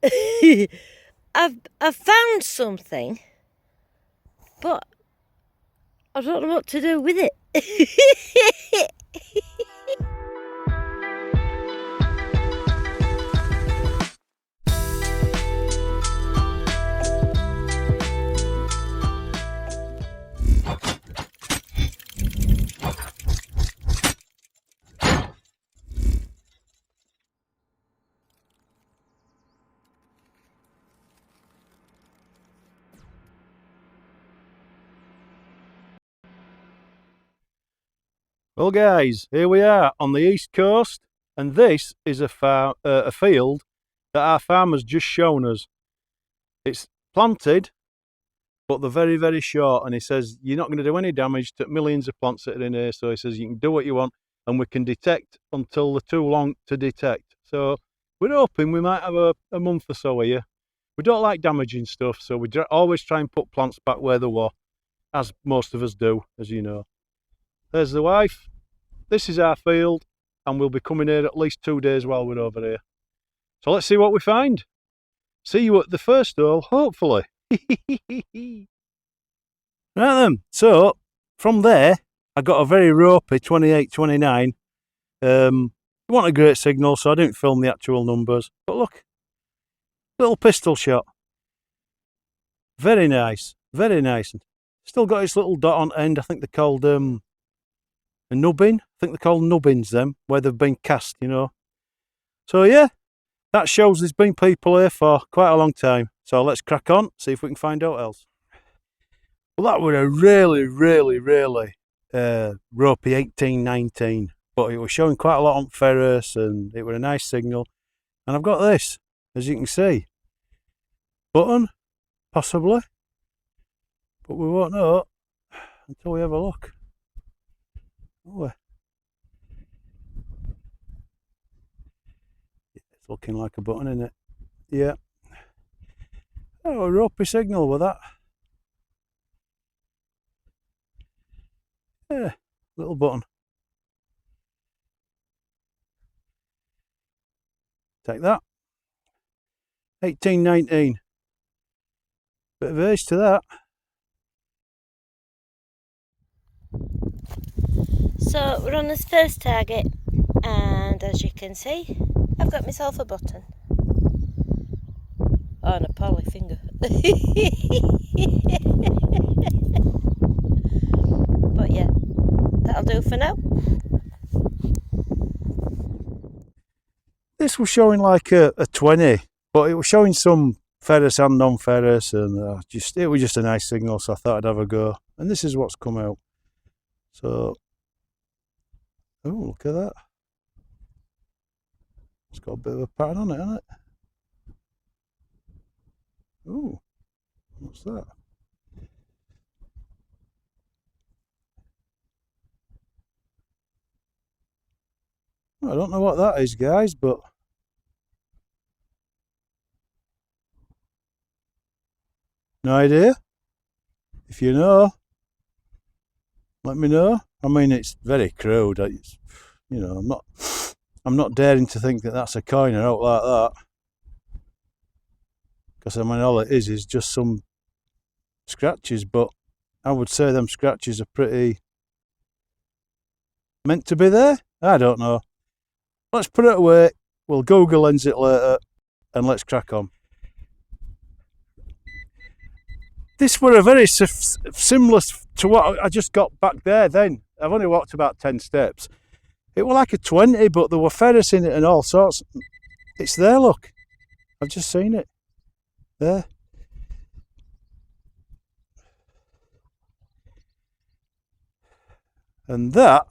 I've found something, but I don't know what to do with it. Well guys, here we are on the east coast, and this is a field that our farmer's just shown us. It's planted, but they're very, very short, and he says you're not going to do any damage to millions of plants that are in here, so he says you can do what you want, and we can detect until they're too long to detect. So we're hoping we might have a month or so here. We don't like damaging stuff, so we always try and put plants back where they were, as most of us do, as you know. There's the wife. This is our field, and we'll be coming here at least 2 days while we're over here. So let's see what we find. See you at the first hole, hopefully. Right then, so from there, I got a very ropey 28, 29. It wasn't a great signal, so I didn't film the actual numbers. But look, little pistol shot. Very nice, very nice. Still got its little dot on end. I think they're called a nubbin. I think they're called nubbins, them, where they've been cast, you know. So yeah, that shows there's been people here for quite a long time. So let's crack on, see if we can find out else. Well, that were a really, really, really ropey 1819, but it was showing quite a lot on ferrous, and it was a nice signal. And I've got this, as you can see. Button, possibly, but we won't know until we have a look. Oh, it's looking like a button, isn't it? Yeah. Oh, a ropey signal with that. Yeah, little button. Take that. 1819. Bit of age to that. So we're on this first target, and as you can see, I've got myself a button. Oh, and a poly finger. But yeah, that'll do for now. This was showing like a 20, but it was showing some ferrous and non-ferrous, and it was just a nice signal, so I thought I'd have a go. And this is what's come out. So, oh, look at that. It's got a bit of a pattern on it, hasn't it? Oh, what's that? I don't know what that is, guys, but no idea. If you know, let me know. I mean, it's very crude. It's, you know, I'm not daring to think that that's a coin or out like that, because I mean, all it is just some scratches. But I would say them scratches are pretty meant to be there. I don't know. Let's put it away. We'll Google lens it later, and let's crack on. This were a very similar to what I just got back there then. I've only walked about 10 steps. It was like a 20, but there were ferrous in it and all sorts. It's there, look. I've just seen it. There. And that,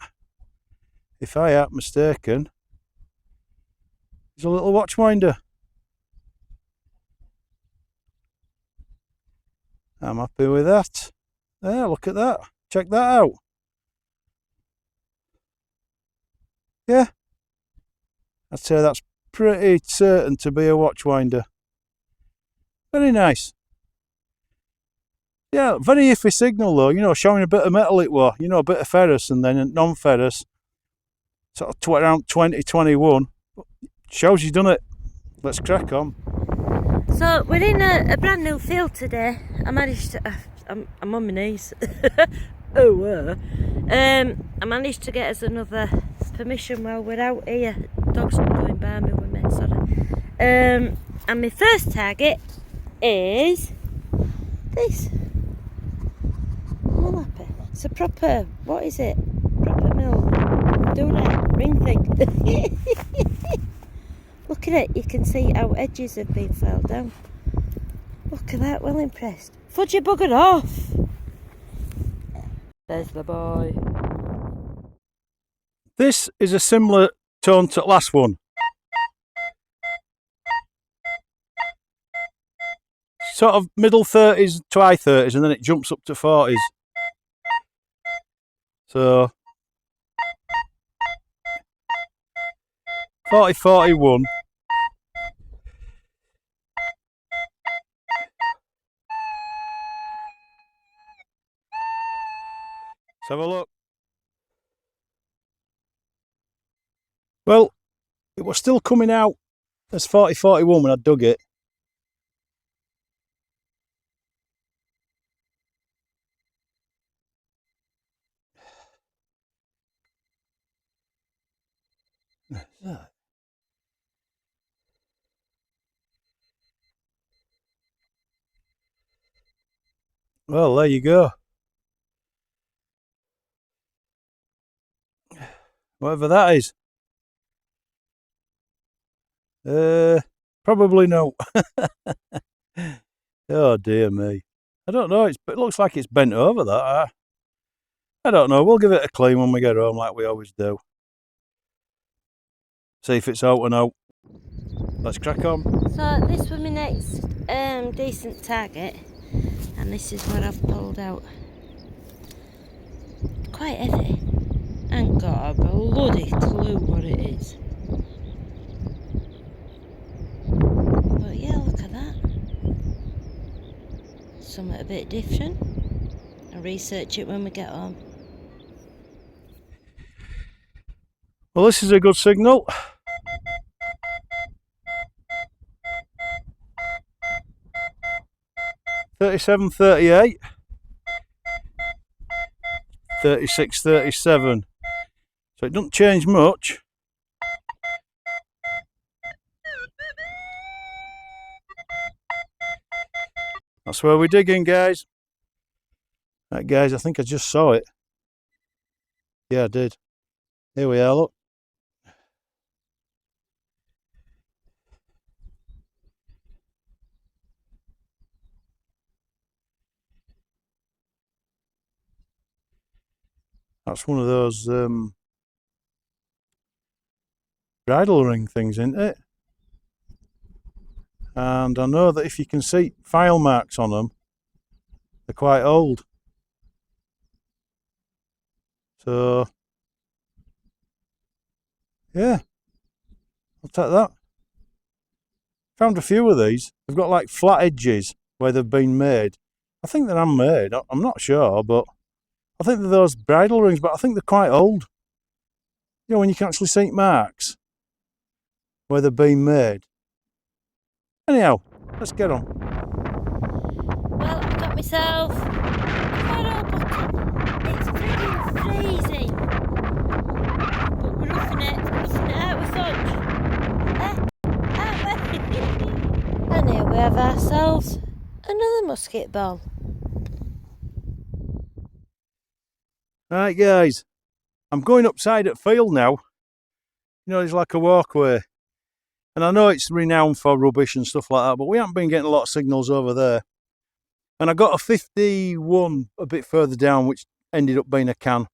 if I ain't mistaken, is a little watch winder. I'm happy with that. There, look at that. Check that out. Yeah. I'd say that's pretty certain to be a watch winder. Very nice. Yeah, very iffy signal though, you know, showing a bit of metal it was, you know, a bit of ferrous and then non-ferrous. Sort of around 20, 21. Shows you done it. Let's crack on. So we're in a brand new field today. I managed to. I'm on my knees. I managed to get us another permission while we're out here. Dogs going by me with me, sorry. And my first target is this. Minelab. It's a proper, what is it? Proper mill. Do that ring thing. Look at it, you can see how edges have been felled down. Look at that, well impressed. Fudge you buggered off. There's the boy. This is a similar tone to the last one. Sort of middle 30s to high 30s, and then it jumps up to 40s. So 40, 41. Let's have a look. Well, it was still coming out as 40, 41 when I dug it. Well, there you go. Whatever that is. Probably no. Oh dear me. I don't know. It looks like it's bent over that. I don't know. We'll give it a clean when we get home, like we always do. See if it's out and out. Let's crack on. So this was my next decent target, and this is what I've pulled out. Quite heavy. Ain't got a bloody clue what it is. But yeah, look at that. Something a bit different. I'll research it when we get home. Well, this is a good signal. $37, $38, $36, $37. So it doesn't change much. That's where we're digging, guys. Right, guys, I think I just saw it. Yeah, I did. Here we are, look. That's one of those bridle ring things, isn't it? And I know that if you can see file marks on them, they're quite old. So, yeah, I'll take that. Found a few of these. They've got like flat edges where they've been made. I think they're handmade. I'm not sure, but I think they're those bridle rings, but I think they're quite old. You know, when you can actually see marks where they've been made. Anyhow, let's get on. Well, I've got myself a photo button. It's freaking freezing. But we're roughing it out with fudge. And here we have ourselves another musket ball. Right, guys, I'm going upside at field now. You know, there's like a walkway. And I know it's renowned for rubbish and stuff like that, but we haven't been getting a lot of signals over there. And I got a 51 a bit further down, which ended up being a can.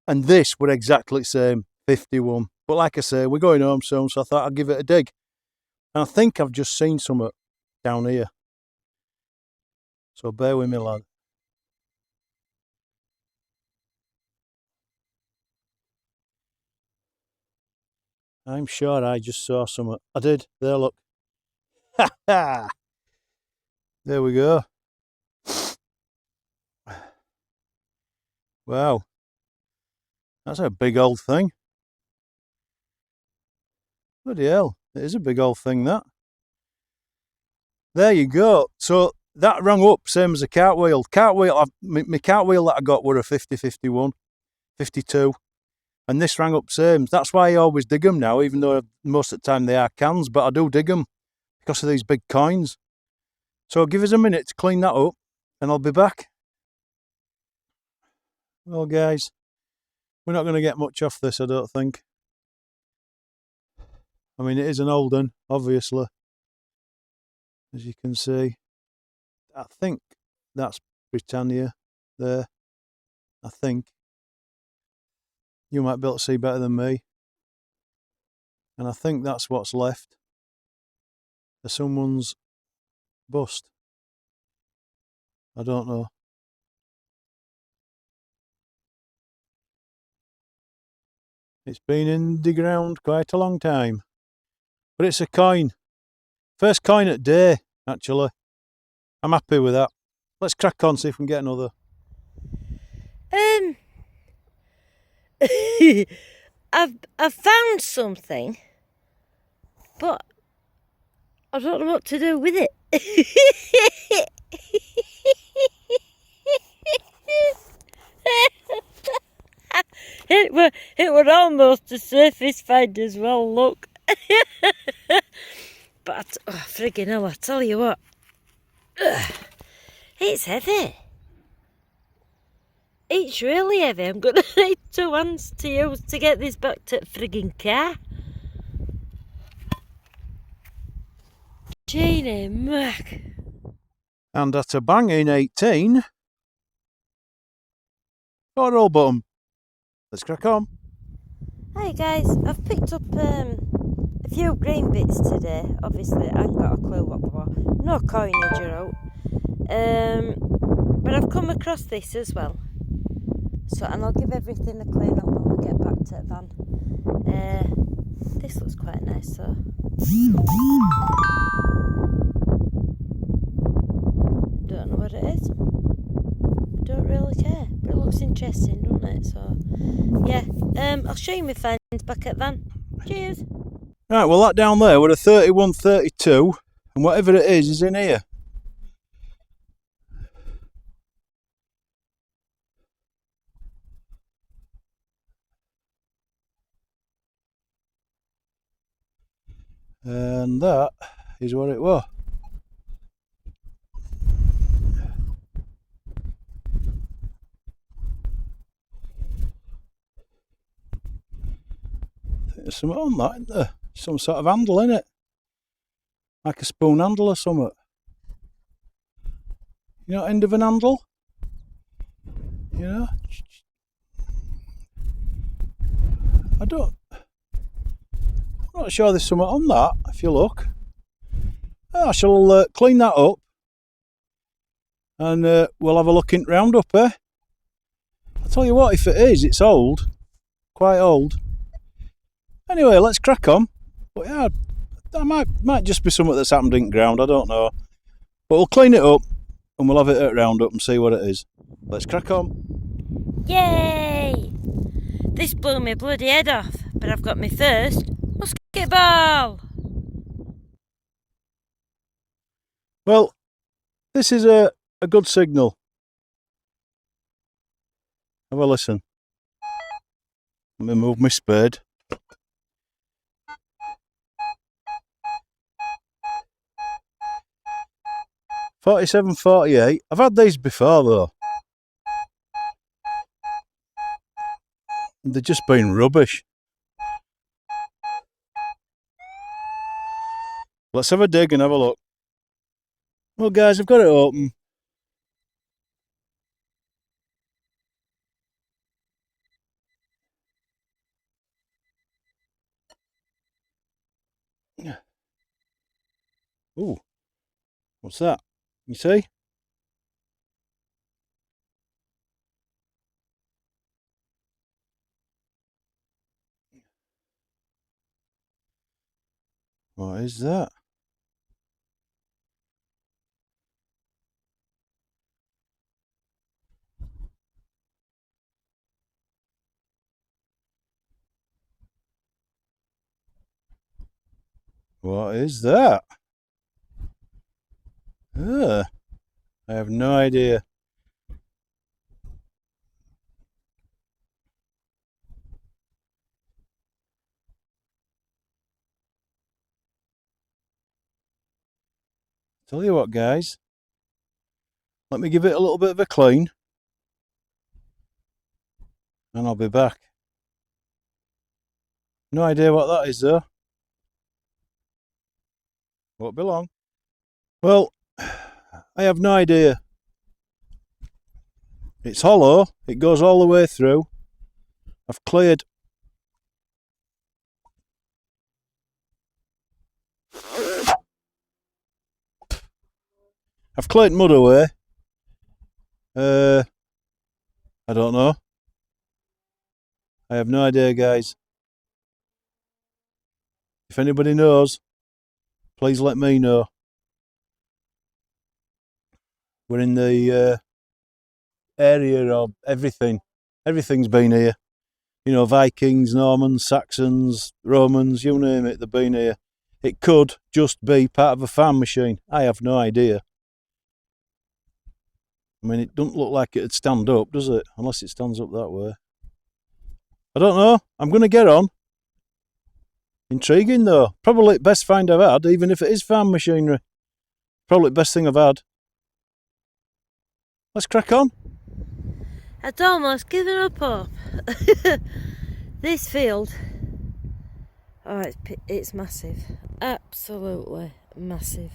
And this were exactly the same, 51. But like I say, we're going home soon, so I thought I'd give it a dig. And I think I've just seen something down here. So bear with me, lad. I'm sure I just saw something. I did. There, look. Ha ha! There we go. Wow. That's a big old thing. Bloody hell. It is a big old thing, that. There you go. So that rang up, same as a cartwheel. My cartwheel that I got were a 50, 51, 52. And this rang up same. That's why I always dig them now, even though most of the time they are cans, but I do dig them because of these big coins. So give us a minute to clean that up and I'll be back. Well, guys, we're not going to get much off this, I don't think. I mean, it is an old one, obviously, as you can see. I think that's Britannia there. I think. You might be able to see better than me. And I think that's what's left of someone's bust. I don't know. It's been in the ground quite a long time. But it's a coin. First coin at day, actually. I'm happy with that. Let's crack on, see if we can get another. I've found something, but I don't know what to do with it. It were almost a surface find as well, look. But, friggin' hell, I tell you what. It's heavy. It's really heavy. I'm going to need 2 hands to use to get this back to the friggin' car. Jeannie Mac. And at a banging 18. Got a roll button. Let's crack on. Hi guys, I've picked up a few green bits today. Obviously, I haven't got a clue what they were. No coinage or out. But I've come across this as well. So, and I'll give everything a clean up when we get back to the van. This looks quite nice, so. Don't know what it is. Don't really care, but it looks interesting, doesn't it? So, yeah. I'll show you my finds back at the van. Cheers. Right, well, that down there were a 31, 32, and whatever it is in here. And that is what it was. There's something on that, isn't there? Some sort of handle in it. Like a spoon handle or something. You know, end of an handle? You know? I'm not sure there's something on that, if you look. I shall clean that up. And we'll have a look in round up, eh? I'll tell you what, if it is, it's old. Quite old. Anyway, let's crack on. But yeah, that might just be something that's happened in ground, I don't know. But we'll clean it up and we'll have it at roundup and see what it is. Let's crack on. Yay! This blew my bloody head off, but I've got my first musket ball. Well, this is a good signal. Have a listen. Let me move my spade. $47, $48. I've had these before though. They've just been rubbish. Let's have a dig and have a look. Well guys, I've got it open. Ooh, what's that? You see? What is that? What is that? I have no idea. Tell you what, guys, let me give it a little bit of a clean and I'll be back. No idea what that is though. Won't be long. Well, I have no idea. It's hollow, it goes all the way through. I've cleared mud away. I don't know. I have no idea, guys. If anybody knows, please let me know. We're in the area of everything. Everything's been here. You know, Vikings, Normans, Saxons, Romans, you name it, they've been here. It could just be part of a farm machine. I have no idea. I mean, it doesn't look like it'd stand up, does it? Unless it stands up that way. I don't know. I'm going to get on. Intriguing though. Probably the best find I've had, even if it is farm machinery. Probably the best thing I've had. Let's crack on. I'd almost given up hope. This field, oh, it's massive. Absolutely massive.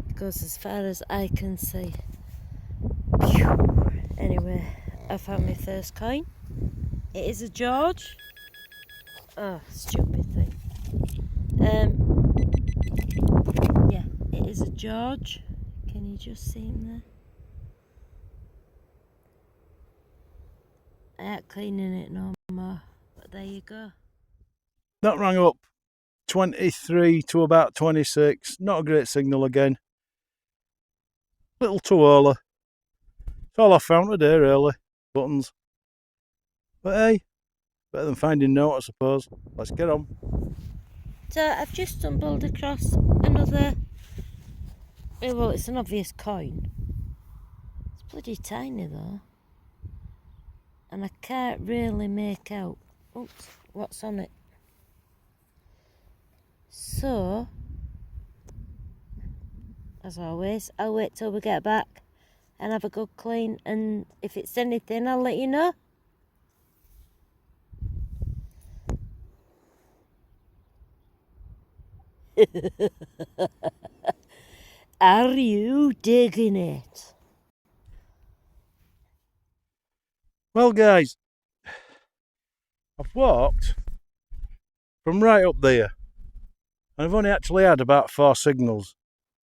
It goes as far as I can see. Anyway, I found my first coin. It is a George. Oh, stupid thing. Yeah, it is a George. Can you just see him there? I ain't cleaning it no more, but there you go. That rang up 23 to about 26. Not a great signal again. Little too early. It's all I found today, really. Buttons. But hey, better than finding note, I suppose. Let's get on. So I've just stumbled across another. Well, it's an obvious coin. It's bloody tiny though. And I can't really make out what's on it. So, as always, I'll wait till we get back and have a good clean, and if it's anything, I'll let you know. Are you digging it? Well, guys, I've walked from right up there, and I've only actually had about 4 signals.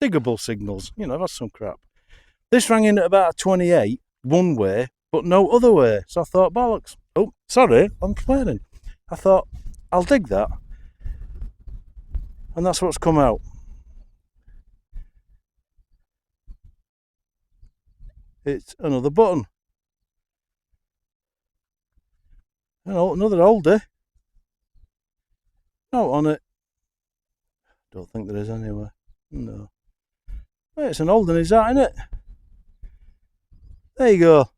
Diggable signals, you know, that's some crap. This rang in at about a 28, one way, but no other way. So I thought, bollocks. Oh, sorry, I'm complaining. I thought, I'll dig that. And that's what's come out. It's another button. Another oldie. Note on it. Don't think there is anyway. No. Well, it's an old one, is that, isn't it? There you go.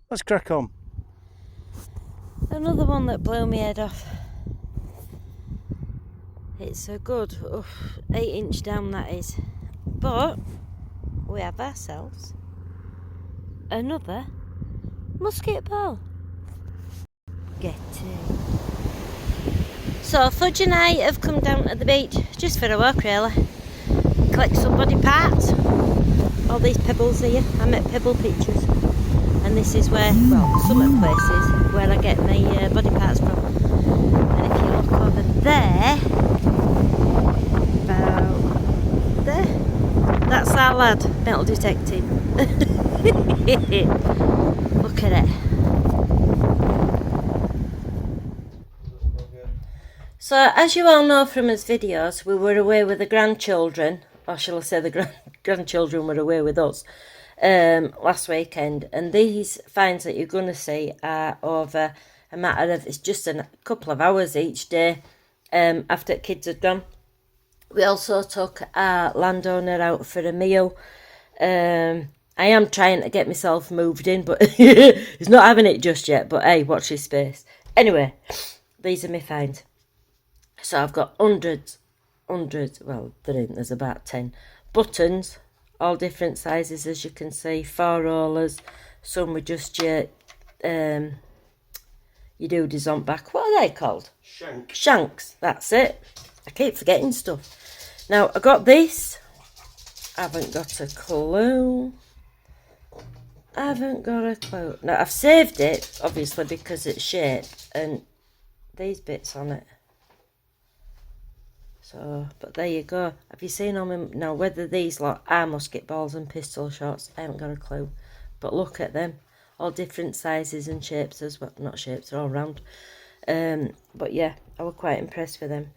Let's crack on. Another one that blew my head off. It's a good 8-inch down, that is. But we have ourselves another musket ball. Get in. So Fudge and I have come down to the beach just for a walk, really. Collect some body parts. All these pebbles here, I make pebble pictures. And this is where, well, some of the places where I get my body parts from. And if you look over there, about there, that's our lad, metal detecting. Look at it. So, as you all know from his videos, we were away with the grandchildren, or shall I say the grandchildren were away with us, last weekend. And these finds that you're going to see are over a matter of, it's just a couple of hours each day after kids had gone. We also took our landowner out for a meal I am trying to get myself moved in, but he's not having it just yet. But hey, watch his space. Anyway, these are my finds. So I've got hundreds, well, there's about 10 buttons, all different sizes, as you can see. 4 rollers, some with just your doodies on back. What are they called? Shanks, that's it. I keep forgetting stuff. Now, I got this. I haven't got a clue. Now, I've saved it, obviously, because it's shaped, and these bits on it. So, but there you go. Have you seen on them? Now, whether these lot are musket balls and pistol shots, I haven't got a clue. But look at them. All different sizes and shapes as well. Not shapes, they're all round. But yeah, I was quite impressed with them.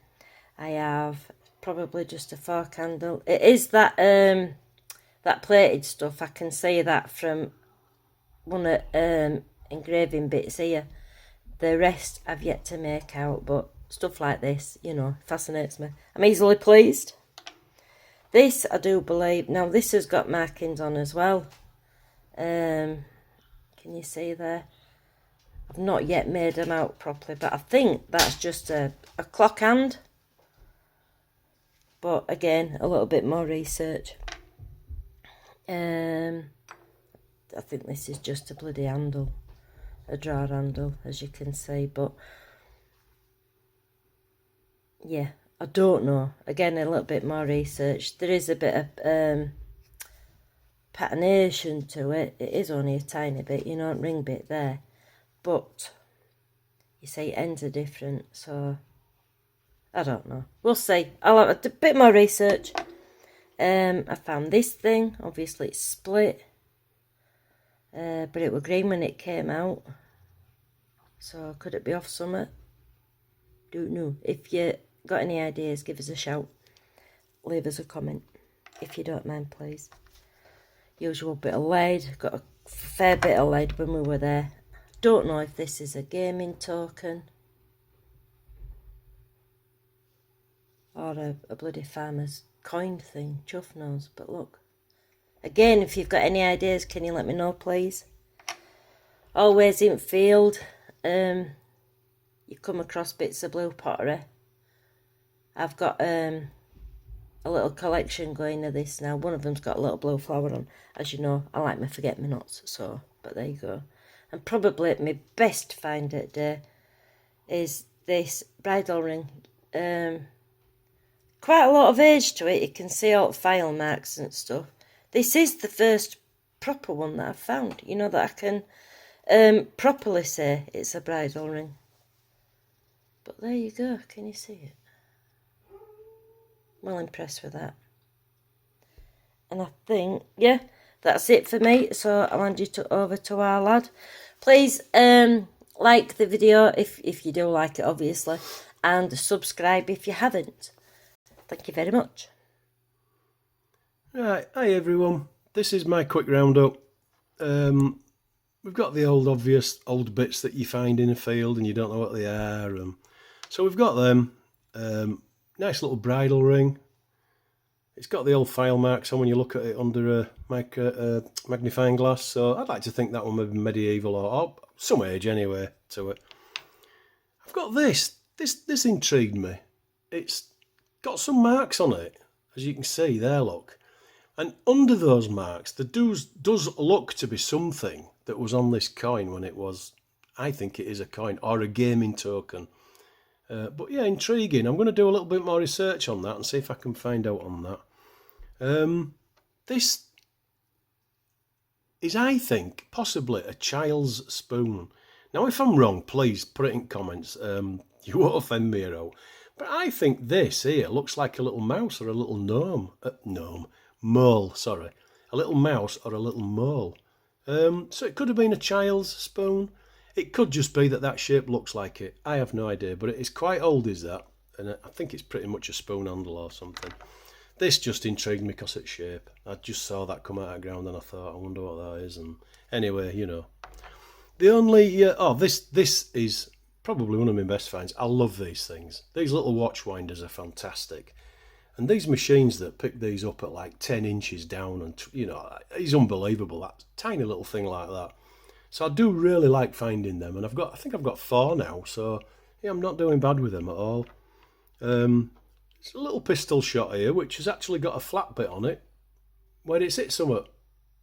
I have probably just a 4 candle. It is that that plated stuff. I can see that from one of engraving bits here. The rest I've yet to make out, but stuff like this, you know, fascinates me. I'm easily pleased. This, I do believe, now this has got markings on as well. Can you see there? I've not yet made them out properly, but I think that's just a clock hand. But again, a little bit more research. I think this is just a bloody handle, a drawer handle, as you can see, but yeah, I don't know. Again, a little bit more research. There is a bit of patination to it. It is only a tiny bit, you know, ring bit there. But, you see, ends are different, so I don't know. We'll see. I'll have a bit more research. I found this thing. Obviously, it's split. But it was green when it came out. So, could it be off summer? Don't know. If you got any ideas, give us a shout. Leave us a comment, if you don't mind, please. Usual bit of lead. Got a fair bit of lead when we were there. Don't know if this is a gaming token or a bloody farmer's coin thing. Chuff knows. But look. Again, if you've got any ideas, can you let me know, please? Always in field. You come across bits of blue pottery. I've got a little collection going of this now. One of them's got a little blue flower on. As you know, I like my forget-me-nots, so, but there you go. And probably my best find at day is this bridal ring. Quite a lot of age to it. You can see all the file marks and stuff. This is the first proper one that I've found. You know, that I can properly say it's a bridal ring. But there you go. Can you see it? Well impressed with that. And I think, yeah, that's it for me. So I'll hand you over to our lad. Please like the video if you do like it, obviously. And subscribe if you haven't. Thank you very much. Right, hi everyone. This is my quick roundup. We've got the obvious old bits that you find in a field and you don't know what they are. So we've got them. Nice little bridal ring. It's got the old file marks on when you look at it under a magnifying glass. So I'd like to think that one may be medieval or some age anyway to it. I've got this. This intrigued me. It's got some marks on it, as you can see there, look. And under those marks, there does look to be something that was on this coin when it was, I think it is a coin or a gaming token. But yeah, intriguing. I'm going to do a little bit more research on that and see if I can find out on that. This is, I think, possibly a child's spoon. Now, if I'm wrong, please put it in comments. You won't offend me at all. But I think this here looks like a little mouse or a little mole, sorry. A little mouse or a little mole. So it could have been a child's spoon. It could just be that shape looks like it. I have no idea, but it is quite old, is that? And I think it's pretty much a spoon handle or something. This just intrigued me because it's shape. I just saw that come out of the ground and I thought, I wonder what that is. And anyway, you know. The only, this is probably one of my best finds. I love these things. These little watch winders are fantastic. And these machines that pick these up at like 10 inches down, and you know, it's unbelievable, that tiny little thing like that. So I do really like finding them, and I think I've got 4 now, so yeah, I'm not doing bad with them at all. It's a little pistol shot here, which has actually got a flat bit on it where it's hit somewhat.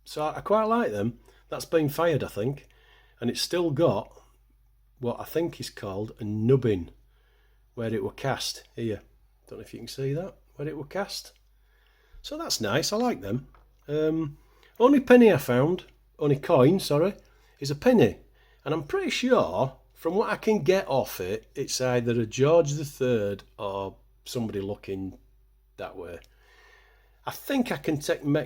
So I quite like them. That's been fired, I think, and it's still got what I think is called a nubbin where it were cast here. Don't know if you can see that, where it were cast. So that's nice, I like them. Only penny I found, only coin, sorry, is a penny. And I'm pretty sure, from what I can get off it, it's either a George III or somebody looking that way. I think I can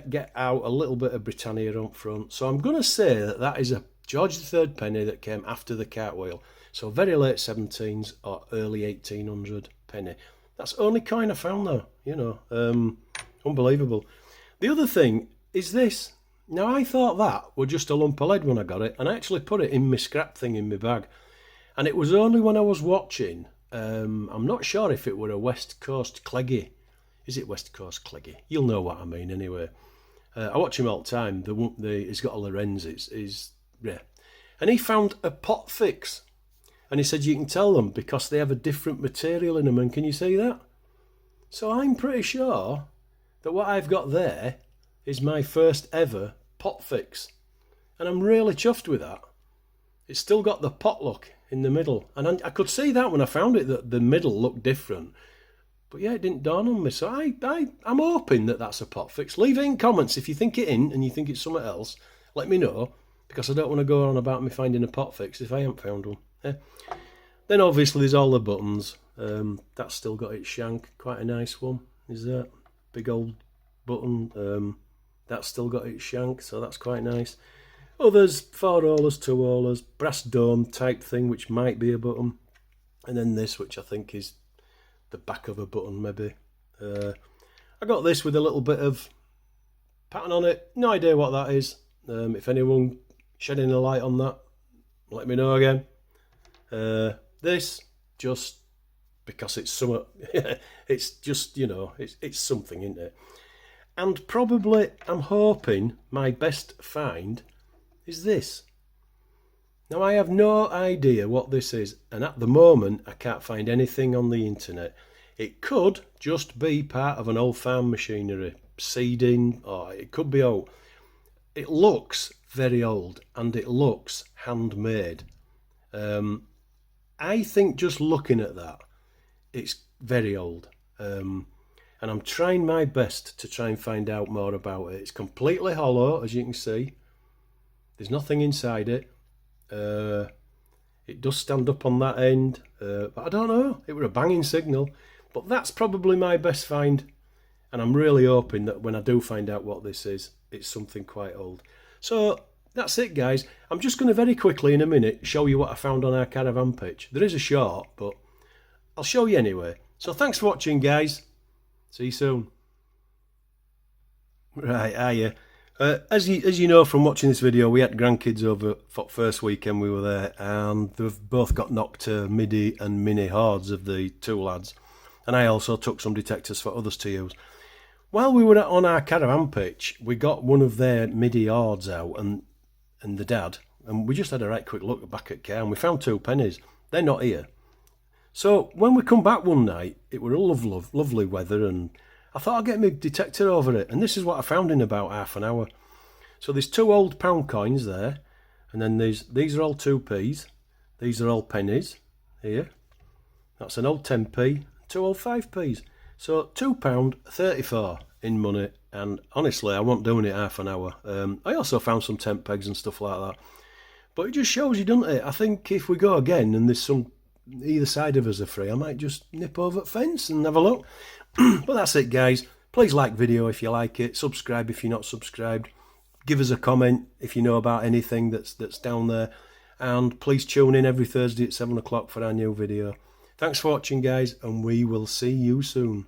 get out a little bit of Britannia up front. So I'm going to say that that is a George III penny that came after the cartwheel. So very late 17s or early 1800 penny. That's the only coin I found though, you know. Unbelievable. The other thing is this. Now I thought that were just a lump of lead when I got it, and I actually put it in my scrap thing in my bag. And it was only when I was watching, I'm not sure if it were a West Coast Cleggy. Is it West Coast Cleggy? You'll know what I mean anyway. I watch him all the time. He's got a Lorenz, is rare. And he found a pot fix. And he said you can tell them because they have a different material in them. And can you see that? So I'm pretty sure that what I've got there is my first ever pot fix. And I'm really chuffed with that. It's still got the pot look in the middle. And I could see that when I found it, that the middle looked different. But yeah, it didn't dawn on me. So I'm hoping that that's a pot fix. Leave it in comments if you think it ain't and you think it's something else. Let me know, because I don't want to go on about me finding a pot fix if I haven't found one. Yeah. Then obviously there's all the buttons. That's still got its shank. Quite a nice one. Is that big old button? That's still got its shank, so that's quite nice. Others, 4 rollers, 2 rollers, brass dome type thing, which might be a button. And then this, which I think is the back of a button maybe. I got this with a little bit of pattern on it. No idea what that is. If anyone shedding a light on that, let me know again. This, just because it's something, it's just, you know, it's something, isn't it? And probably, I'm hoping, my best find is this. Now, I have no idea what this is, and at the moment, I can't find anything on the internet. It could just be part of an old farm machinery, seeding, or it could be old. It looks very old, and it looks handmade. I think just looking at that, it's very old. And I'm trying my best to try and find out more about it. It's completely hollow, as you can see. There's nothing inside it. It does stand up on that end, but I don't know. It were a banging signal. But that's probably my best find. And I'm really hoping that when I do find out what this is, it's something quite old. So that's it, guys. I'm just going to very quickly in a minute show you what I found on our caravan pitch. There is a short, but I'll show you anyway. So thanks for watching, guys. See you soon. Right, as you know from watching this video, we had grandkids over for first weekend we were there, and they've both got Nokta, MIDI and Mini hordes of the 2 lads. And I also took some detectors for others to use. While we were on our caravan pitch, we got one of their MIDI hordes out and the dad, and we just had a right quick look back at car, and we found 2 pennies. They're not here. So when we come back one night, it were lovely weather, and I thought I'd get my detector over it, and this is what I found in about half an hour. So there's 2 old pound coins there, and then these are all 2p's, these are all pennies here. That's an old 10p, 2 old 5p's. So £2.34 in money, and honestly I wasn't doing it half an hour. I also found some tent pegs and stuff like that. But it just shows you, doesn't it? I think if we go again and there's some, either side of us are free, I might just nip over the fence and have a look. But that's it, guys. Please like video if you like it, subscribe if you're not subscribed, give us a comment if you know about anything that's down there, and please tune in every Thursday at 7 o'clock for our new video. Thanks for watching, guys, and we will see you soon.